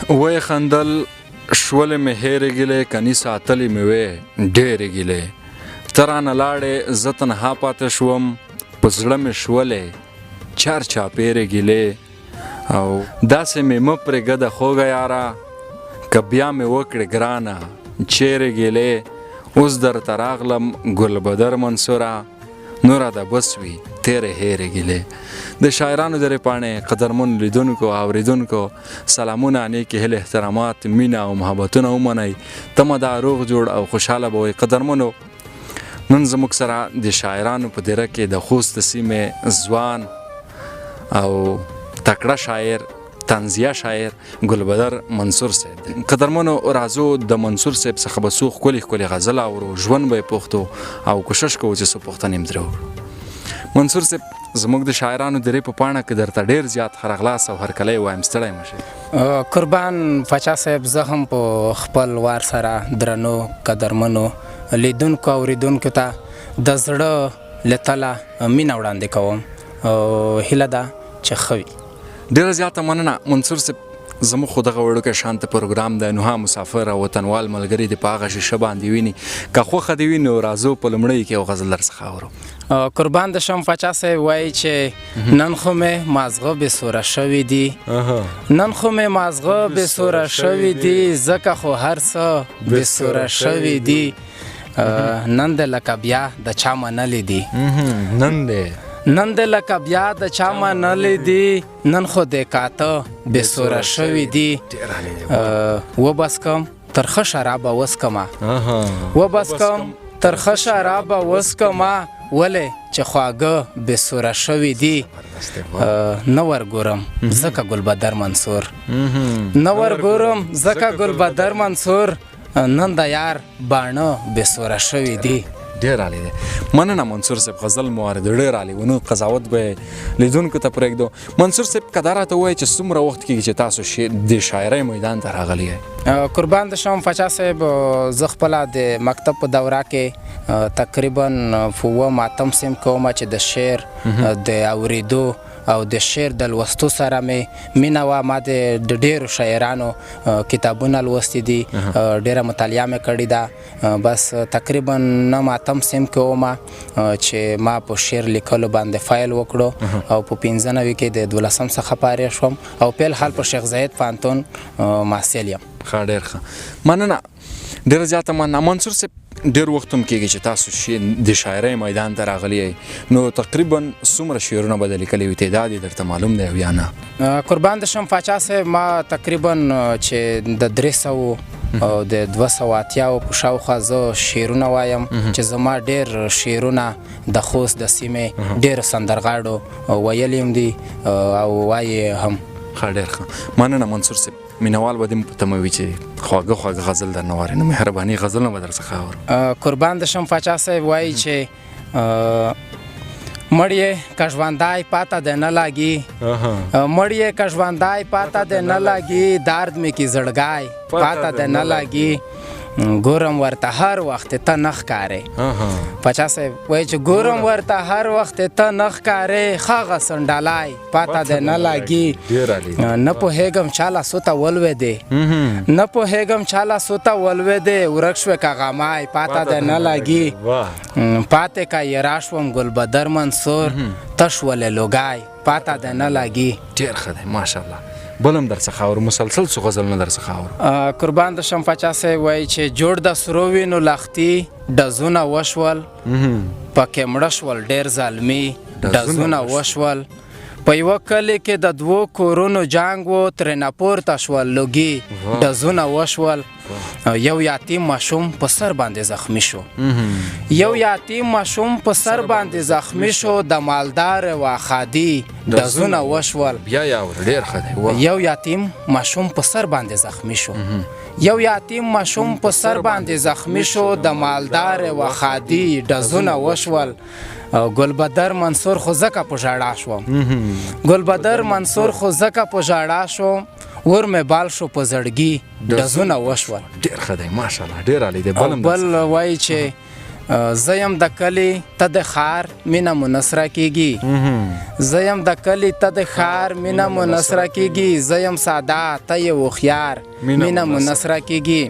وی خندل شولې مې هېرې ګیلې کني ساتلې مې وې ډېرې ګیلې ته رانه لاړې زه تنها پاته شوم په زړه مې شولې چار چاپېرې ګیلې او داسې مې مه پرېږده خوږه یاره که بیا مې وکړې ګرانه چیرې ګیلې اوس درته راغلم ګلبدر منصوره نوره د بس وي تیرې هېرې ګیلې د شاعرانو درې پاڼې قدرمن لیدونکو اوریدونکو سلامونه نیکې هیلې احترامات مینه او محبتونه ومنئ تمه دا روغ جوړ او خوشحاله به وئ قدرمنو نن زموږ سره د شاعرانو په دیره کې د خوست سیمې ځوان او تکړه شاعر طنزیه شاعر ګلبدر منصور صاحب دی قدرمنو راځو د منصور صاحب څخه به څو ښکلې ښکلې غزل اورو ژوند به یې پوښتو او کوشش کوو چې څه پوښتنې هم ترې وکړو منصور صاحب زموږ د شاعرانو درې په پاڼه کې درته ډېر زیات ښه او هرکلی وایم ستړی مه شئ قربان پاچا صاحب زه هم په خپل وار سره درنو قدرمنو لیدونکو اوریدونکو ته د زړه له تله مینه وړاندې کوم او هیله ده چې ښه وي ډېره زیاته مننه منصور صاحب زموږ خو دغه وړوکی شانته پروګرام دی نو ها مسافر او وطنوال ملګري دې په هغه شیشه باندې ویني که خوښه دې وي نو راځو په لومړیو کې یو غزل درڅخه اورو قربان د شم پاچا صاحب وایي چې نن خو مې مازغه بې سوره شوي دي نن خو مې مازغه بې سوره شوي دي ځکه خو هر څه بې سوره شوي دي نن دې لکه بیا د چا منلې دي نن دې لکه بیا د چا منلې دي نن خو دې کاته بې سوره شوي دي وبس کم ترخه شرابه وسکمه وبس کم ترخه شرابه وسکمه ولې چې خواږه بې سوره شوي دي نه ورګورم ځکه ګلبدر منصور نه ورګورم ځکه ګلبدر منصور نن د یار باڼه بې سوره شوي دي ډېر عالی دی مننه منصور صاحب غزل مو اورېدو ډېر عالی و نو قضاوت به یې لیدونکو ته پرېږدو منصور صاحب که دا راته ووایي چې څومره وخت کېږي چې تاسو د شاعرۍ میدان ته راغلی یئ قربان د شم پاچا صاحب زه خپله د مکتب په دوره کې تقریبا په اووم اتم صنف کې ومه چې د شعر د اورېدو او د شعر د لوستو سره مې مینه وه ما د ډېرو شاعرانو کتابونه لوستي دي ډېره مطالعه مې کړې ده بس تقریبا نهم اتم صنف کې ومه چې ما په شعر لیکلو باندې فایل وکړو او په 15 کې د 12 څخه فارغ شوم او په حال په شیخ زاید پوهنتون محصل یم ښه ډېر ښه مننه ډېره زیاته مننه منصور صاحب ډېر وخت هم کېږي چې تاسو د شاعرۍ میدان ته راغلی یئ نو تقریبا څومره شعرونه به د لیکلي وي تعداد یې درته معلوم دی او یا نه قربان د شم پاچا صاحب ما تقریبا چې د 300 او د 280 په شاوخوا زه شعرونه وایم چې زما ډېر شعرونه د خوست د سیمې ډېر سندرغاړو ویلي هم دي او وایي هم ښه ډېر ښه مننه منصور صاحب مینوال به دې په تمه وي چې خواږه خواږه غزل درنه واري نو مهرباني غزلونه به درڅخه اورو قربان د شم پاچا صاحب وایي چې مړیې که ژوندی پاته دی نه لګي مړیې که ژوندی پاته دی نه لګي درد مې کې زړګی پاته دی نه لګي ګورم ورته هر وخت ته نه ښکارې پاچا صاحب وایي چې ګورم ورته هر وخت ته نه ښکارې ښاغه سنډالی پاته دی نه لګي نه پوهېږم چا لاسو ته ولوېدې نه پوهېږم چا لاسو ته ولوېدې ورک شوې که غمی پاته دی نه لګي پاتې که یې راشوم ګلبدر منصور تش ولې لوګی پاته دی نه لګي ډېر ښه دی ماشاءالله بل هم درڅخه اورو مسلسل څو غزلونه درڅخه اورو قربان د شم پاچا صاحب وایي چې جوړ د سرو وینو لختي ډزونه وشول پکې مړه شول ډېر ظالمي ډزونه وشول په یوه کلي کې د 2 کورونو جنګ و ترېنه پورته شول لوګي ډزونه وشول یو یتیم ماشوم په سر باندې زخمی شو یو یتیم ماشوم په سر باندې زخمی شو د مالدار و خادي ډزونه وشول بیا یاور ډېر ښه دی یو یتیم ماشوم په سر باندې زخمی شو یو یتیم ماشوم په سر باندې زخمی شو د مالدار و خادي ډزونه وشول ګلبدر منصور خو ځکه په ژړا شوم ګلبدر منصور خو ځکه په ژړا شوم ور مې بال شو په زړګي ډزونه وشول ډېر ښه دی ماشاءالله ډېر عالی دی بل وایي چې زه یم د کلي ته د ښار مینه مو نسره کېږي زه یم د کلي ته د ښار مینه مو نسره کېږي زه یم ساده ته یې هوښیار مینه مو نسره کېږي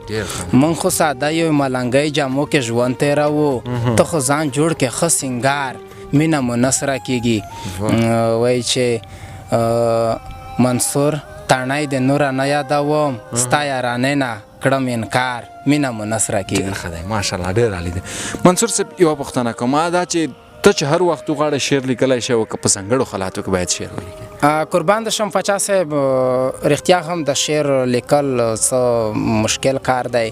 موږ خو ساده یو ملنګۍ جامو کې ژوند تېروو ته خو ځان جوړ کې ښه سینګار مینه مو نسره کېږي وایي چې منصور تڼۍ د نوره نه یادوم ستا یارانۍ نه کړم انکار مینه مو نسره کېږي ښه دی ماشاءالله ډېر عالي دی منصور صاحب یوه پوښتنه کوم دا چې ته چې هر وخت وغواړې شعر لیکلی شی او که په ځانګړو حالاتو کې باید شعر ولیکې قربان د شم پاچا صاحب رښتیا هم د شعر لیکل څه مشکل کار دی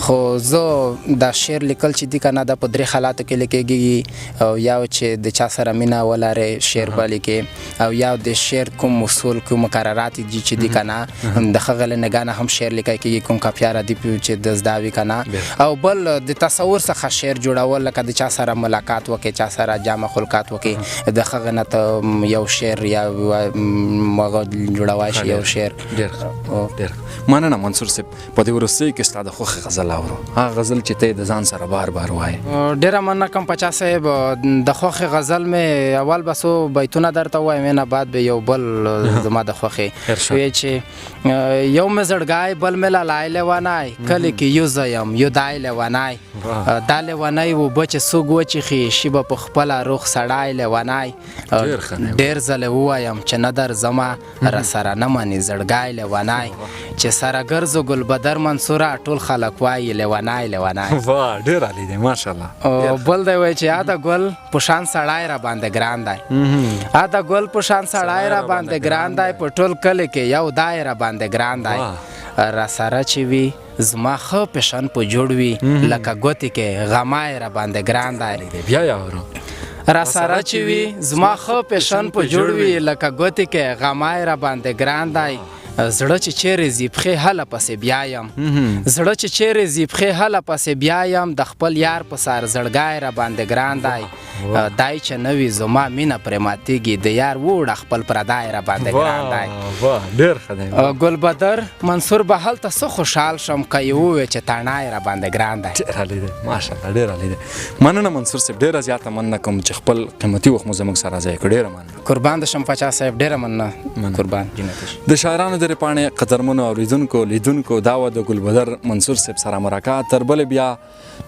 خو زه د شعر لیکل چې دي که نه دا په درې حالاتو کې لیکېږي او یو چې د چا سره مینه ولرې شعر به لیکې او یو د شعر کوم اصول کوم مقررات دي چې دي که نه د هغه له نګاه نه هم شعر لیکل کېږي کوم کاپیار ادیب چې د زده وي که نه او بل د تصور څخه شعر جوړول لکه د چا سره ملاقات وکړې چا سره جامع خلقات وکړي د هغه نه ته یو شعر یا مغه جوړوای شي یو شعر ډېر مننه منصور صاحب په دې وروستیو کې ستا د خوښې غزل اورو هغه غزل چې ته یې د ځان سره بار بار وایې ډېره مننه کوم پاچا صاحب د خوښې غزل مې اول به څو بیتونه درته ووایم نه بعد به یو بل زما د خوښې وایي چې یو مې زړګی بل مې لالی لیونی کلي کې یو زه یم یو دای لیونی دا لیونی اوبه چې څوک وچیښي شي به په خپله روغ سړی لیونی ډېر ځله ووایم چې نه درځمه راسره نه منې زړګی لیونی چې سره ګرځو ګلبدر منصوره ټول خلک وایي لیونی لیونی واه ډېر عالي دی ماشاءالله بل دی وایي چې دا ګل په شان سړی را باندې ګران دی دا ګل په شان سړی را باندې ګران دی په ټول کلي کې یو دای را باندې ګران دی راسره چې وي زما ښه پیشن په جوړ وي لکه ګوتې کې غمای را باندې ګران دی بیا یې اورو راسره چې وي زما ښه پیشن په جوړ وي لکه ګوتې کې غمای را باندې ګران دی زړه چې چیرې ځي پښې هله پسې بیا یم زړه چې چیرې ځي پښې هله پسې بیا یم د خپل یار په سر زړګی را باندې ګران دی دای چې نه وي زما مینه پرې ماتېږي د یار ووړه خپل پردی را باندې ګران دی ډېر ښه دی ګلبدر منصور به هلته څه خوشحال شم که یې ووایې چې تڼای را باندې ګران دی ډېر عالي دی ماشاءالله ډېر عالي دی مننه منصور صاحب ډېره زیاته مننه کوم چې خپل قیمتي وخت مو زموږ سره ځای کړو ډېره مننه قربان د شم پاچا صاحب ډېره مننه قربان د شاعرانو درې پاڼې قدرمنو اوریدونکو لیدونکو دا وه د ګلبدر منصور صاحب سره مرکه تر بلې بیا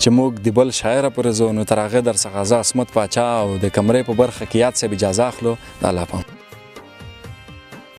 چې موږ د بل شاعره پورې ځو نو تر هغې در څخه زه عصمت پاچا او د کمرې په برخه کې یاد صاحب اجازه اخلو د الله پام